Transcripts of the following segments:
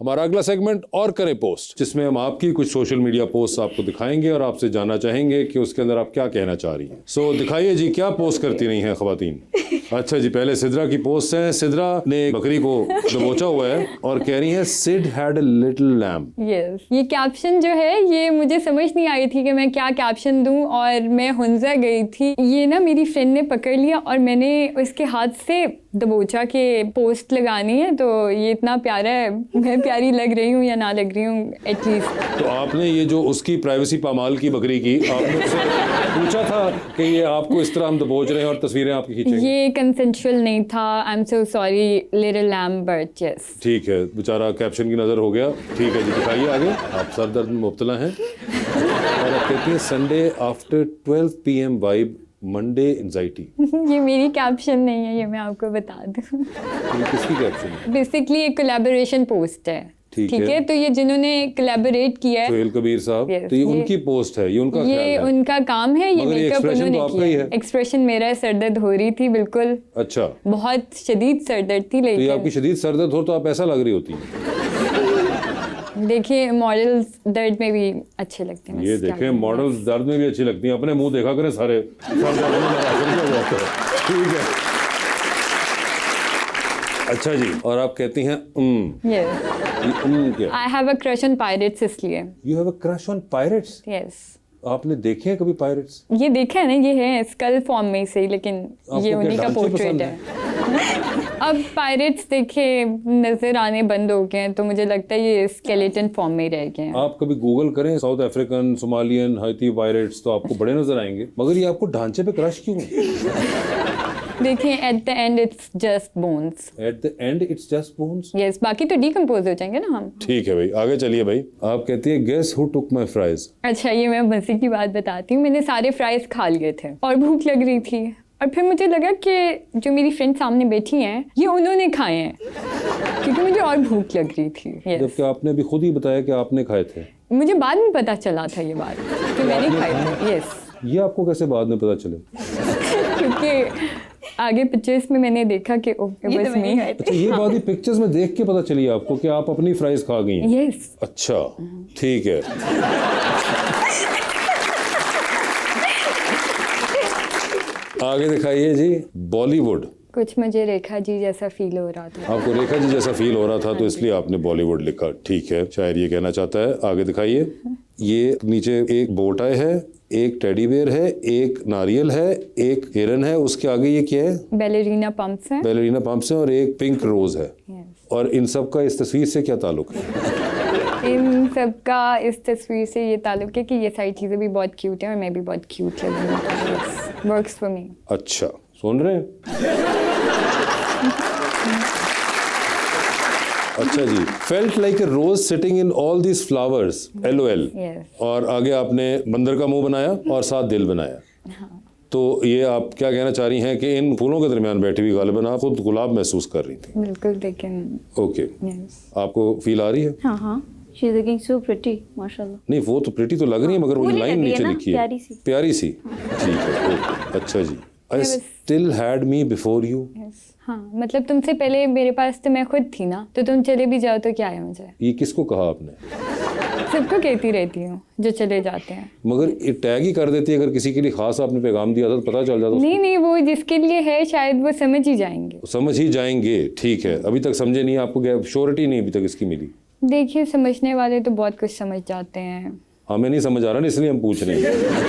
हमारा अगला सेगमेंट और करें पोस्ट, जिसमें हम आपकी कुछ सोशल मीडिया पोस्ट आपको दिखाएंगे और आपसे जानना चाहेंगे कि उसके अंदर आप क्या कहना चाह रही हैं। सो दिखाइए जी, क्या पोस्ट करती रही हैं खवातीन। अच्छा जी, पहले सिद्रा की पोस्ट है। सिद्रा ने बकरी को दबोचा हुआ है और कह रही है Sid had a little lamb. Yes, ये कैप्शन जो है ये मुझे समझ नहीं आई थी कि मैं क्या कैप्शन दूं और मैं हुंजा गई थी। ये ना मेरी फ्रेंड ने पकड़ लिया और मैंने उसके हाथ से दबोचा के पोस्ट लगानी है। तो ये इतना प्यारा है, मैं प्यारी लग रही हूँ या ना लग रही हूँ एटलीस्ट। तो आपने ये जो उसकी प्राइवेसी पामाल की बकरी की, आपने उससे पूछा था कि ये आपको इस तरह हम दबोच रहे हैं और तस्वीरें आपकी खींचेंगे? ये कंसेंशुअल नहीं था। I am so sorry little lamb, but yes. ठीक है, बेचारा कैप्शन की नज़र हो गया। ठीक है जी, दिखाइए आगे। आप सर दर्द में मुब्तला हैं और आप कहती हैं Sunday after 12 PM vibe, Monday anxiety. ये मेरी कैप्शन नहीं है, ये मैं आपको बता दूं। ये किसकी कैप्शन है? बेसिकली एक कोलैबोरेशन पोस्ट है। ठीक है, तो ये जिन्होंने कोलैबोरेट किया है सोहेल कबीर साहब, Yes, तो ये ये- उनकी पोस्ट है, ये उनका ख्याल ये है। उनका काम है। ये मगर ये मेकअप expression उन्होंने तो आपका ही किया है। एक्सप्रेशन मेरा है, सरदर्द हो रही थी बिल्कुल, अच्छा, बहुत शदीद सरदर्द थी। तो ये लेकिन आपकी शदीद सरदर्द हो तो आप ऐसा लग रही होती है। देखिए मॉडल्स दर्द में भी अच्छे लगते हैं। ये बस क्या देखें, करें। मॉडल्स दर्द में भी अच्छी लगती हैं। अपने मुंह देखा करें सारे, सर दर्द में मेरा असर क्या हुआ था। ठीक है, अच्छा जी, और आप कहती हैं Yes, क्या? I have a crush on pirates इसलिए। You have a crush on pirates. Yes, आपने देखे हैं कभी पायरेट्स? ये देखा है ना, ये है स्कल फॉर्म में से, लेकिन आपको ये क्या उन्हीं का ढांचे पोर्ट्रेट पसंद है। अब पायरेट्स देखे नजर आने बंद हो गए हैं, तो मुझे लगता है ये स्केलेटन फॉर्म में ही रह गए हैं। आप कभी गूगल करें साउथ अफ्रीकन, सोमालियन, हाइती पायरेट्स, तो आपको बड़े नजर आएंगे। मगर ये आपको ढांचे पे क्रश क्यों है? देखिए at the end it's just bones. At the end it's just bones. Yes, बाकी तो डिकम्पोज हो जाएंगे ना हम। ठीक है भाई, आगे चलिए भाई। आप कहती है guess who took my fries. अच्छा, ये मैं मजे की बात बताती हूँ। मैंने सारे फ्राइज खा लिए थे और भूख लग रही थी, और फिर मुझे लगा कि जो मेरी फ्रेंड सामने बैठी हैं ये उन्होंने खाए हैं, क्योंकि मुझे और भूख लग रही थी। Yes. जबकि आपने अभी खुद ही बताया कि आपने खाए थे। मुझे बाद में पता चला था ये बात कि मैंने खाए थे। यस, ये आपको कैसे बाद में पता चले? क्योंकि आगे पिक्चर्स में मैंने देखा कि ओह इट वाज मी। अच्छा, ये बात ही पिक्चर्स में देख के पता चली आपको कि आप अपनी फ्राइज खा गई हैं? यस, अच्छा, ठीक है। आगे दिखाइए जी। बॉलीवुड। कुछ मुझे रेखा जी जैसा फील हो रहा था। आपको रेखा जी जैसा फील हो रहा था तो इसलिए आपने बॉलीवुड लिखा। ठीक है, शायद ये कहना चाहता है। आगे दिखाइए। ये नीचे एक बोटाई है, एक टेडी बेयर है, एक नारियल है, एक हिरन है, उसके आगे ये क्या है? बैलेरिना पंप्स हैं। बैलेरिना पंप्स है और एक पिंक रोज है। Yes. और इन सब का इस तस्वीर से क्या ताल्लुक है? इन सब का इस तस्वीर से ये ताल्लुक है कि ये सारी चीज़ें भी बहुत क्यूट हैं और मैं भी बहुत क्यूट लग रही हूँ। Works for me. अच्छा, सुन रहे हैं? अच्छा जी। Felt like a rose sitting in all these flowers, LOL। Yes. और आगे आपने बंदर का मुंह बनाया और साथ दिल बनाया। तो ये आप क्या कहना चाह रही हैं कि इन फूलों के दरमियान बैठी हुई गालिबन आप खुद गुलाब महसूस कर रही थी? बिल्कुल, लेकिन ओके, यस। आपको फील आ रही है? हाँ हाँ, she is looking so pretty, माशाल्लाह। नहीं, वो तो प्रिटी तो लग रही है, मगर वो फूली लाइन लग रही है नीचे ना, लिखी है प्यारी सी। प्यारी सी। ठीक है, ओके, अच्छा जी। I still had me before you. हाँ, मतलब तुमसे पहले मेरे पास तो मैं खुद थी ना, तो तुम चले भी जाओ तो क्या है मुझे। ये किसको कहा आपने? सबको कहती रहती हूँ जो चले जाते हैं। मगर ये टैग ही कर देती है। अगर किसी के लिए खास आपने पैगाम दिया था तो पता चल जाता उसको। नहीं नहीं, वो जिसके लिए है शायद वो समझ ही जाएंगे। समझ ही जाएंगे। ठीक है, अभी तक समझे नहीं, आपको श्योरिटी नहीं अभी तक इसकी मिली? देखिए, समझने वाले तो बहुत कुछ समझ जाते हैं। हमें नहीं समझ आ रहा ना, इसलिए हम पूछ रहे हैं।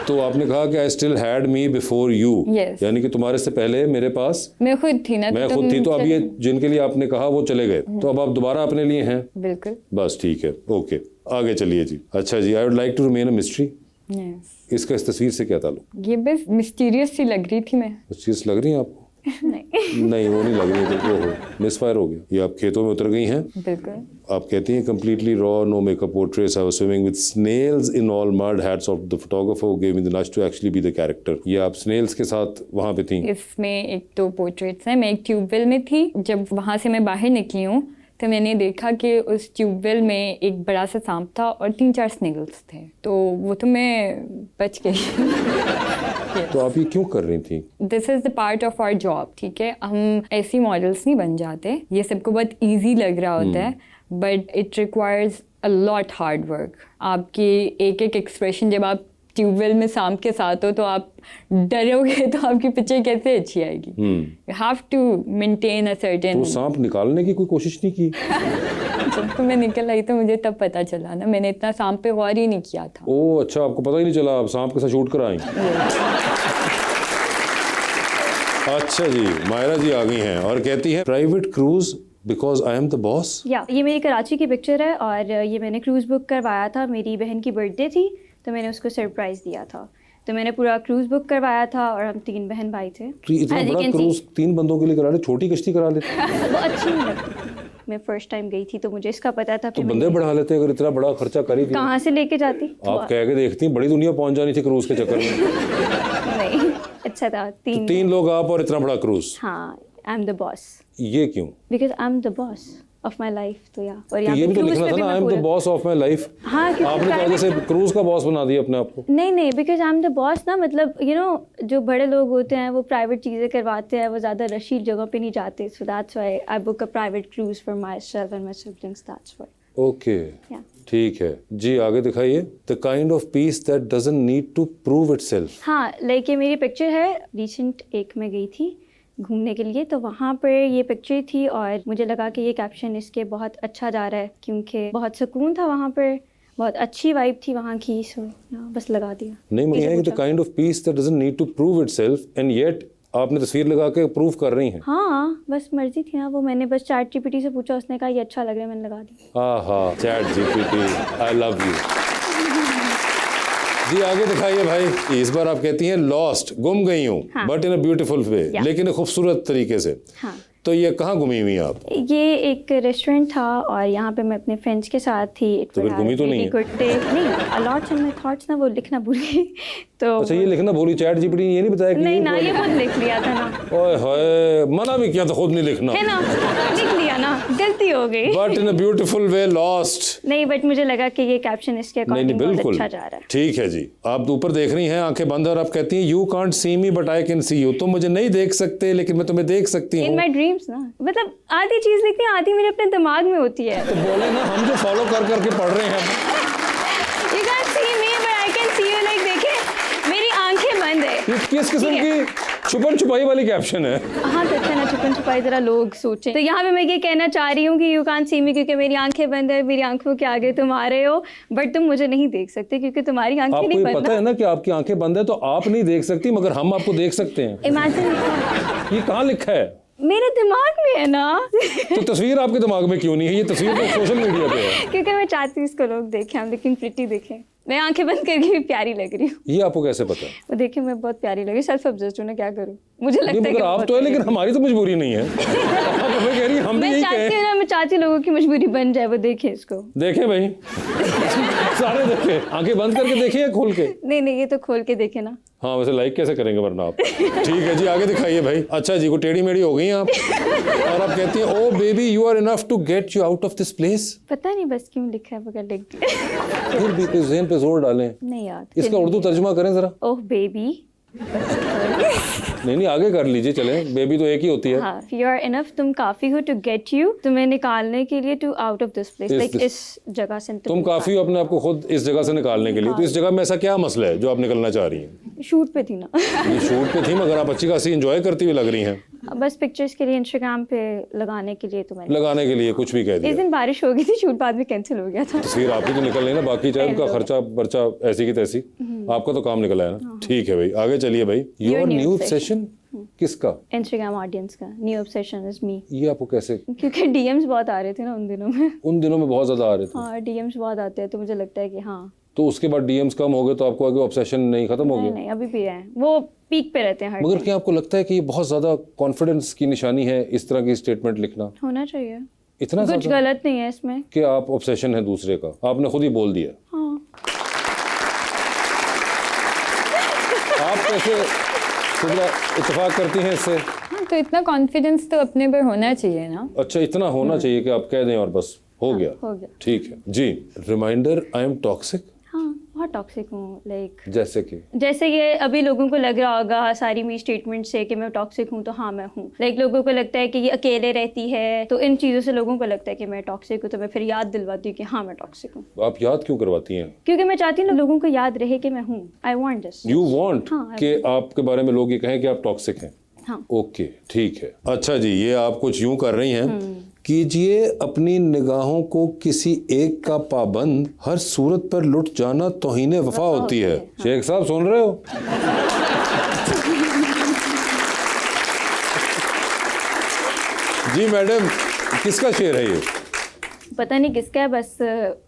तो आपने कहा कि आई still had me before you, Yes. यानी कि तुम्हारे से पहले मेरे पास मैं खुद थी ना, मैं तो खुद तुम थी। तो अब ये चले- जिनके लिए आपने कहा वो चले गए, तो अब आप दोबारा अपने लिए हैं। बिल्कुल। बस ठीक है, ओके, आगे चलिए जी। अच्छा जी। I would like to remain a mystery. Yes, इसका इस तस्वीर से क्या ताल्लुक? ये बस मिस्टीरियस सी लग रही थी मैं। कुछ चीज लग रही है आपको? नहीं नहीं, वो नहीं लग रही है। देखो, मिसफायर हो गया। ये आप खेतों में उतर गई हैं। बिल्कुल। आप कहती हैं completely raw, no makeup portraits. I was swimming with snails in all mud. Hats off to the photographer who gave me the nudge to actually be the character. ये आप snails के साथ वहाँ पे थी? इसमें एक दो पोर्ट्रेट्स हैं। मैं एक ट्यूबवेल में थी, जब वहाँ से मैं बाहर निकली हूँ तो मैंने देखा कि उस ट्यूबवेल में एक बड़ा सा सांप था और 3-4 स्नेगल्स थे, तो वो तो मैं बच गई। तो आप ये क्यों कर रही थी? This is the part of our job, ठीक है। हम ऐसी मॉडल्स नहीं बन जाते, ये सबको बहुत ईजी लग रहा होता है, but it requires a lot hard work. आपकी एक एक एक्सप्रेशन, जब आप ट्यूबवेल में सांप के साथ हो तो आप डरोगे तो आपकी पिक्चर कैसे अच्छी आएगी। You have to maintain a certain. तो सांप निकालने की कोई कोशिश नहीं की? जब तो मैं निकल आई तो मुझे तब पता चला ना, मैंने इतना सांप पे गौर ही नहीं किया था। ओह अच्छा, आपको पता ही नहीं चला, आप सांप के साथ शूट कर आई। अच्छा जी, मायरा जी आ गई हैं और कहती है private cruise because I am the boss. या ये मेरी कराची की पिक्चर है और ये मैंने क्रूज़ बुक करवाया था। मेरी बहन की बर्थडे थी तो मैंने उसको सरप्राइज़ दिया था, तो मैंने पूरा क्रूज़ बुक करवाया था और हम 3 बहन भाई थे। तो इतना As you बड़ा can see, क्रूज 3 बंदों के लिए करा ले, छोटी कश्ती करा लेते। वो अच्छी नहीं लगती। मैं फर्स्ट टाइम गई थी तो मुझे इसका पता था तो कि बंदे बढ़ा लेते अगर इतना बड़ा खर्चा करी थी। कहाँ से लेके जाती। आप कह के देखती बड़ी दुनिया पहुंच जानी थी क्रूज के चक्कर में। नहीं, अच्छा था। 3 लोग आप और इतना बड़ा क्रूज। हाँ, आई एम द बॉस ये क्यों? Because I am the boss of my life. तो या और तो यहाँ ये पे भी तो cruise लिखना पे था भी ना, मैं आई एम द पूरा- बॉस ऑफ माई लाइफ। हाँ, क्योंकि आपने तो private- जैसे क्रूज का बॉस बना दिया अपने आप को। नहीं because I am the boss ना, मतलब यू नो जो बड़े लोग होते हैं वो प्राइवेट चीज़ें करवाते हैं, वो ज़्यादा रशीद जगह पे नहीं जाते। So that's why I book a private cruise for myself and my siblings. That's why. Okay या ठीक है जी, आगे दिखाइए। The kind of piece that doesn't need to prove itself. हाँ, लाइक ये मेरी पिक्चर है। रिसेंट एक में गई थी घूमने के लिए, तो वहाँ पर ये पिक्चर थी और मुझे लगा कि ये कैप्शन इसके बहुत अच्छा जा रहा है क्योंकि बहुत सुकून था वहाँ पर, बहुत अच्छी वाइब थी वहाँ की। सो बस लगा दिया। नहीं मगर किसी ये है कि द पूछा। Kind of piece that doesn't need to prove itself and yet आपने तस्वीर लगा के प्रूव कर रही हैं। हाँ, बस मर्जी थी ना वो। मैंने बस चैट जीपीटी से पूछा, उसने कहा ये अच्छा लग रहा है, मैंने लगा दिया। आहा, ChatGPT, I love you. जी आगे दिखाइए भाई। इस बार आप कहती हैं लॉस्ट, गुम गई हूँ, हाँ। But in a beautiful way, Yeah. लेकिन एक खूबसूरत तरीके से। हाँ, तो ये कहाँ घूमी हुई हैं आप? ये एक रेस्टोरेंट था और यहाँ पे मैं अपने फ्रेंड्स के साथ थी। तो फिर घूमी तो नहीं है? Good day. नहीं, अलॉट्स इन माय थॉट्स ना, वो लिखना भूल गई। तो अच्छा ये लिखना भूली, चैट जीपीटी ये नहीं बताया कि नहीं ना, ये खुद लिख लिया था ना। ओए होए, मना भी किया था खुद नहीं लिखना। है ना, लिख लिया ना, गलती हो गई। But in a beautiful way lost. नहीं, बट मुझे लगा कि ये कैप्शन इसके नहीं नहीं अकॉर्डिंग बहुत बिल्कुल अच्छा जा रहा है। ठीक है जी। आप ऊपर देख रही हैं, आंखें बंद, और आप कहती हैं you can't see me but I can see you. तुम मुझे नहीं देख सकते लेकिन मैं तुम्हें देख सकती इन हूँ। माई ड्रीम्स ना, मतलब आधी चीज़ लिखती हूँ, आधी मेरे अपने दिमाग में होती है। तो बोले ना, हम जो फॉलो कर करके पढ़ रहे हैं। You can't see me but I can see you, like देखें मेरी आंखें बंद है। ये किस किस्म की छुपन छुपाई वाली कैप्शन है? हाँ तो अच्छा ना, छुपन छुपाई जरा लोग सोचें। तो यहाँ पे मैं ये कहना चाह रही हूँ कि यू कांट सी मी क्योंकि मेरी आंखें बंद है, मेरी आंखों के आगे तुम आ रहे हो, बट तुम मुझे नहीं देख सकते क्योंकि तुम्हारी आंखें आपको नहीं ये बंद पता ना। है ना कि आपकी आंखें बंद है तो आप नहीं देख सकती, मगर हम आपको देख सकते हैं। इमेजिन, ये कहाँ लिखा है? मेरे दिमाग में है ना। तो तस्वीर आपके दिमाग में क्यों नहीं है? ये तस्वीर तो सोशल मीडिया पे है। क्योंकि मैं चाहती हूँ इसको लोग देखें, हम लेकिन प्रिटी देखें। मैं आंखें बंद करके भी प्यारी लग रही हूँ। ये आपको कैसे पता? वो देखें मैं बहुत प्यारी लगी, सेल्फ ऑब्जेस्ट हूँ ना, क्या करूँ, मुझे लगता नहीं है कि मगर मैं आप बहुत तो है, प्यारी लेकिन हमारी तो मजबूरी नहीं है। आप हमें कह रही हैं, हम भी मैं यही चाहती कहें। हूँ ना, मैं चाहती हूँ लोगों की मजबूरी बन जाए, वो देखें इसको। देखें भाई, सारे देखें, आंखें बंद करके देखें या खोल के? नहीं, ये तो खोल के देखे ना। हाँ वैसे लाइक कैसे करेंगे वरना आप। ठीक है जी, आगे दिखाइए भाई। अच्छा जी, को टेढ़ी मेढ़ी हो गई आप और आप कहती हैं oh baby you are enough to get you out of this place. पता नहीं बस क्यों लिखा है, मगर लिख दिया। फिर भी कोई ज़हन पे जोर डालें। नहीं याद। इसका उर्दू तर्जुमा करें जरा। ओह बेबी। नहीं आगे कर लीजिए, चले, बेबी तो एक ही होती है। हाँ, यू आर इनफ, तुम काफी हो टू गेट यू, तुम्हें निकालने के लिए, to out of this place, like इस जगह से तुम काफी हो अपने आप को खुद इस जगह से निकालने के लिए। तो इस जगह में ऐसा क्या मसला है जो आप निकलना चाह रही हैं? शूट पे थी ना। ये शूट पे थी मगर आप अच्छी खासी एंजॉय करती हुई लग रही हैं। बस पिक्चर्स के लिए, इंस्टाग्राम पे लगाने के लिए। तो मैंने लगाने के लिए कुछ भी कह इस दिया। दिन बारिश हो गई थी, शूट बाद में कैंसिल हो गया था। तस्वीर आपकी तो निकल रही ना, बाकी चाहे उनका खर्चा बर्चा ऐसी की तैसी, आपका तो काम निकला है ना। ठीक है भाई, आगे चलिए भाई। Your new new obsession. Session किसका? इंस्टाग्राम ऑडियंस का न्यू ऑब्सेशन इज मी। ये आपको कैसे? क्योंकि डीएम्स बहुत आ रहे थे ना उन दिनों में। उन दिनों में बहुत ज्यादा आ रहे थे। हाँ, डीएम्स बहुत आते हैं तो मुझे लगता है कि हाँ। तो उसके बाद डीएम्स कम हो गए तो आपको आगे ऑब्सेशन नहीं खत्म हो गया? नहीं, अभी भी है, वो पीक पे रहते हैं हर मगर time। क्या आपको लगता है कि ये बहुत ज्यादा कॉन्फिडेंस की निशानी है इस तरह की स्टेटमेंट लिखना? होना चाहिए, इतना कुछ ज्यादा गलत नहीं है इसमें। कि आप ऑब्सेशन है दूसरे का, आपने खुद ही बोल दिया। हाँ, आप कैसे सिद्रा इत्तेफाक करती हैं इससे? हाँ तो इतना कॉन्फिडेंस तो अपने पर होना चाहिए ना। अच्छा, इतना होना चाहिए कि आप कह दें और बस हो गया। हो गया। ठीक है जी। Reminder, I am toxic. हाँ, बहुत टॉक्सिक हूँ। लाइक जैसे ये अभी लोगों को लग रहा होगा सारी मेरी स्टेटमेंट से कि मैं टॉक्सिक हूँ, तो हाँ मैं हूँ। लाइक लोगों को लगता है कि ये अकेले रहती है, तो इन चीज़ों से लोगों को लगता है कि मैं टॉक्सिक हूँ, तो मैं फिर याद दिलवाती हूँ कि हाँ मैं टॉक्सिक हूँ। आप याद क्यों करवाती हैं? क्योंकि मैं चाहती हूँ लोगों को याद रहे कि मैं हूँ। I want this. You want हाँ, I कि आपके बारे में लोग ये कहें कि आप टॉक्सिक हैं। हाँ। ओके, ठीक है। अच्छा जी, ये आप कुछ यूं कर रही हैं, कीजिए अपनी निगाहों को किसी एक का पाबंद, हर सूरत पर लुट जाना तौहीने वफा होती है। शेख साहब सुन रहे हो? जी मैडम, किसका शेर है ये? पता नहीं किसका है, बस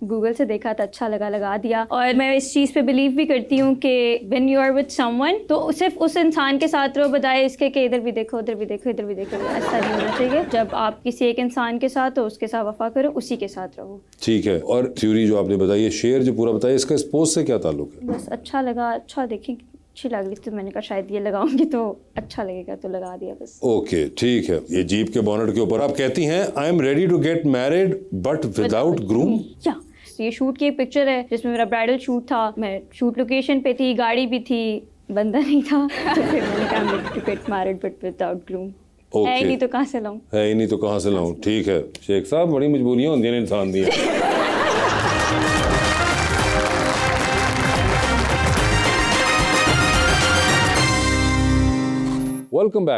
गूगल से देखा था, अच्छा लगा, लगा दिया। और मैं इस चीज़ पे बिलीव भी करती हूँ कि when you are with someone, तो सिर्फ उस इंसान के साथ रहो, बजाय इसके कि इधर भी देखो, उधर भी देखो, इधर भी देखो। ऐसा नहीं होना चाहिए। जब आप किसी एक इंसान के साथ हो, उसके साथ वफा करो, उसी के साथ रहो। ठीक है। और थ्योरी जो आपने बताई है, शेर जो पूरा बताया, इसका स्पोर्ट्स से क्या ताल्लुक है? बस अच्छा लगा, अच्छा देखें, अच्छी लग रही थी, तो मैंने कहा शायद ये लगाऊंगी तो अच्छा लगेगा, तो लगा दिया बस। ओके, ठीक है। ये जीप के बोनट के ऊपर आप कहती हैं, I am ready to get married but without groom. या ये शूट की एक पिक्चर है जिसमें मेरा ब्राइडल शूट था। मैं शूट लोकेशन पे थी, गाड़ी भी थी, बंदा नहीं था, तो फिर मैंने कहा I am ready to get married but without groom. है ही नहीं तो कहाँ से लाऊं? है ही नहीं तो कहाँ से लाऊं? ठीक है शेख साहब, बड़ी मजबूरियां होंगी इंसान दी। Welcome back.